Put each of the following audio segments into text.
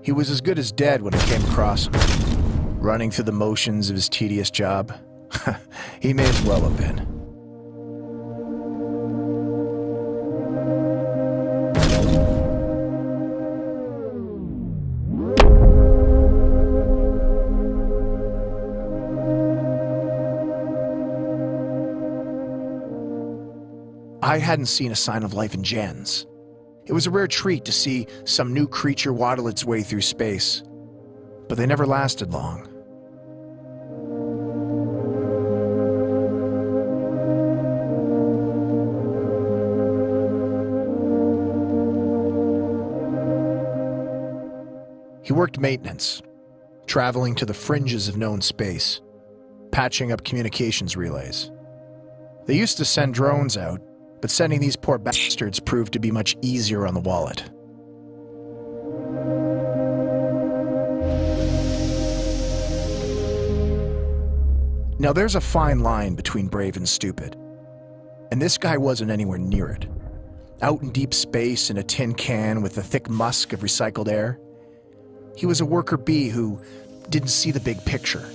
He was as good as dead when I came across him, running through the motions of his tedious job. He may as well have been. I hadn't seen a sign of life in gens. It was a rare treat to see some new creature waddle its way through space, but they never lasted long. He worked maintenance, traveling to the fringes of known space, patching up communications relays. They used to send drones out, but sending these poor bastards proved to be much easier on the wallet. Now there's a fine line between brave and stupid, and this guy wasn't anywhere near it. Out in deep space in a tin can with the thick musk of recycled air, he was a worker bee who didn't see the big picture.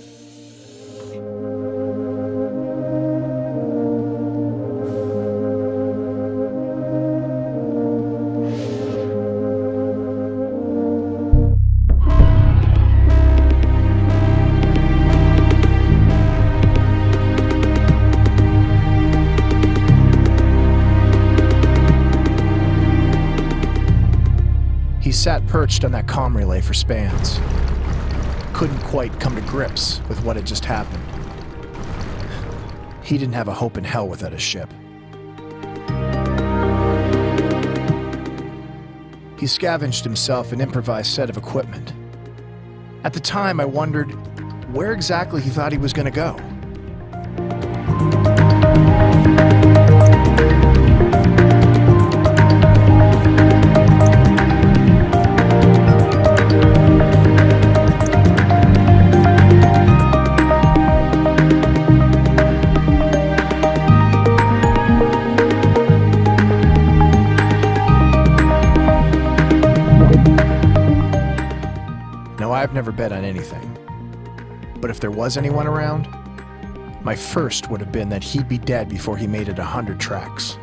He sat perched on that comm relay for spans. Couldn't quite come to grips with what had just happened. He didn't have a hope in hell without his ship. He scavenged himself an improvised set of equipment. At the time, I wondered where exactly he thought he was going to go. I've never bet on anything, but if there was anyone around, my first would have been that he'd be dead before he made it 100 tracks.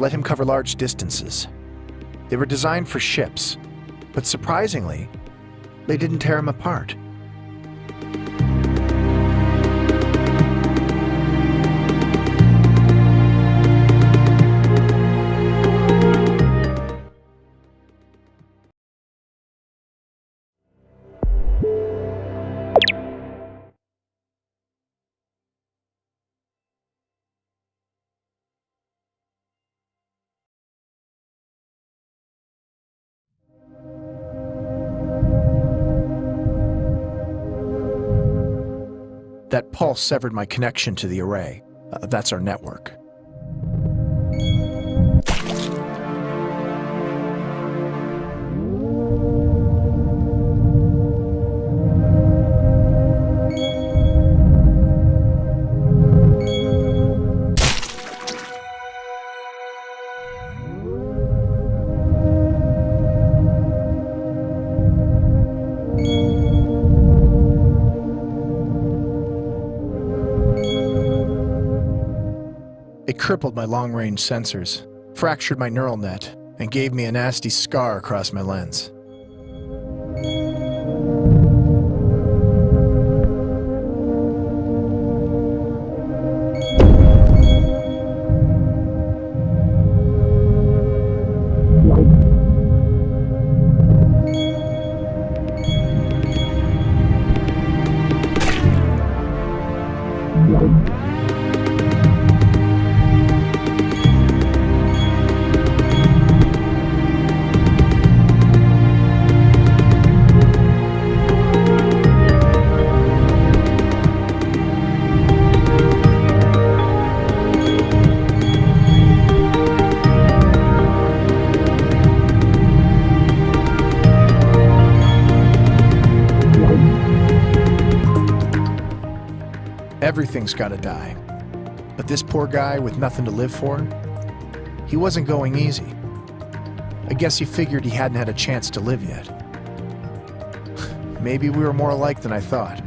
Let him cover large distances. They were designed for ships, but surprisingly, they didn't tear him apart. That pulse severed my connection to the array. That's our network. It crippled my long-range sensors, fractured my neural net, and gave me a nasty scar across my lens. Everything's gotta die. But this poor guy with nothing to live for, he wasn't going easy. I guess he figured he hadn't had a chance to live yet. Maybe we were more alike than I thought.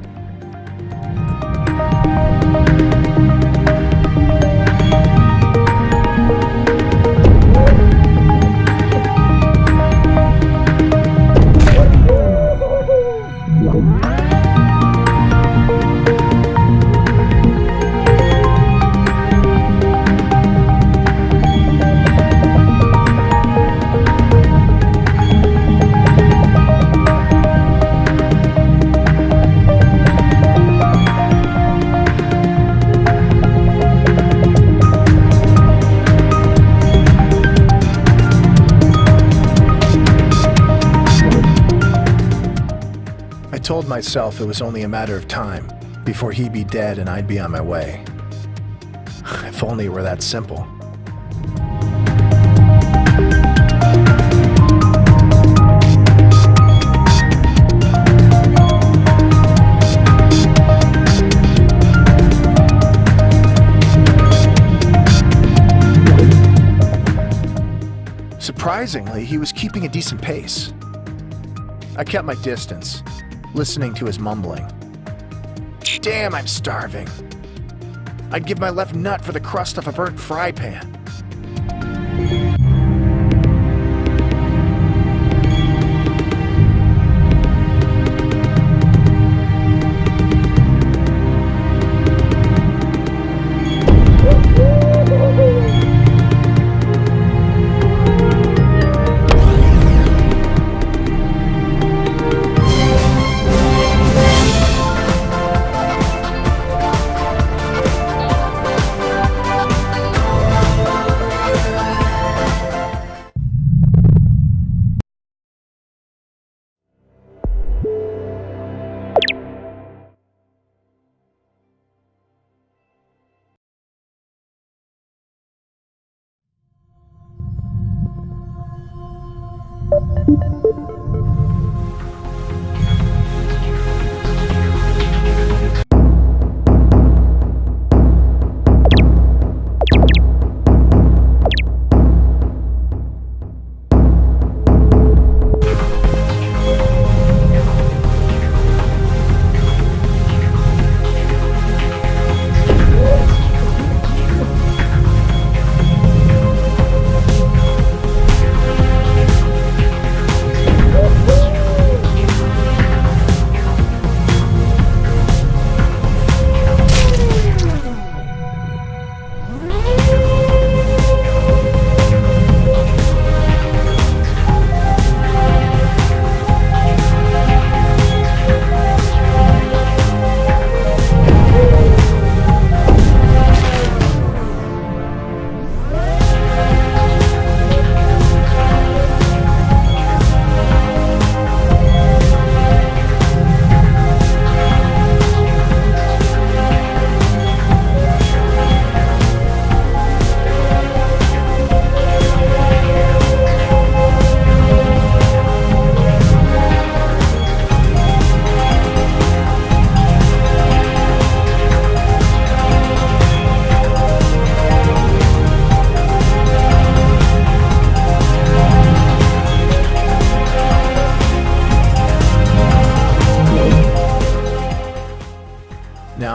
I told myself it was only a matter of time before he'd be dead and I'd be on my way. If only it were that simple. Surprisingly, he was keeping a decent pace. I kept my distance, listening to his mumbling. Damn, I'm starving. I'd give my left nut for the crust off a burnt fry pan.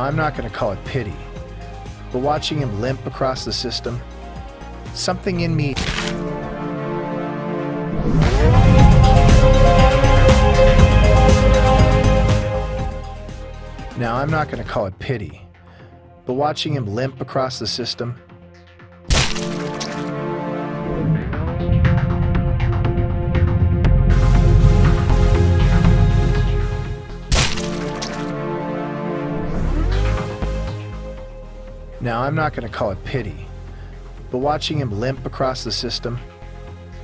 I'm not going to call it pity, but watching him limp across the system, something in me Now, I'm not going to call it pity, but watching him limp across the system, Now, I'm not going to call it pity, but watching him limp across the system,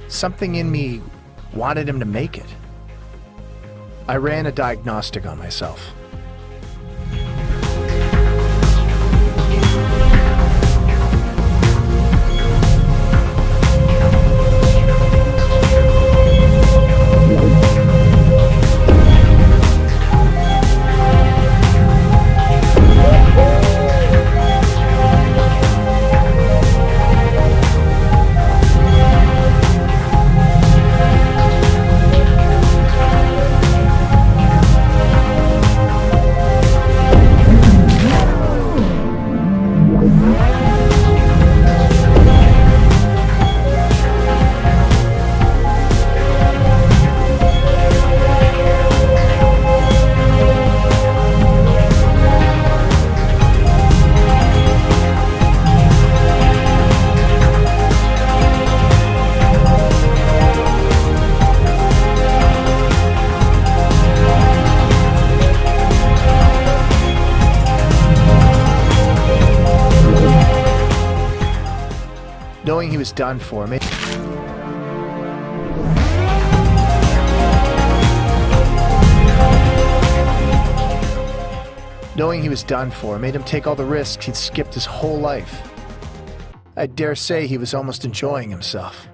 something in me wanted him to make it. I ran a diagnostic on myself. Knowing he was done for made him take all the risks he'd skipped his whole life. I dare say he was almost enjoying himself.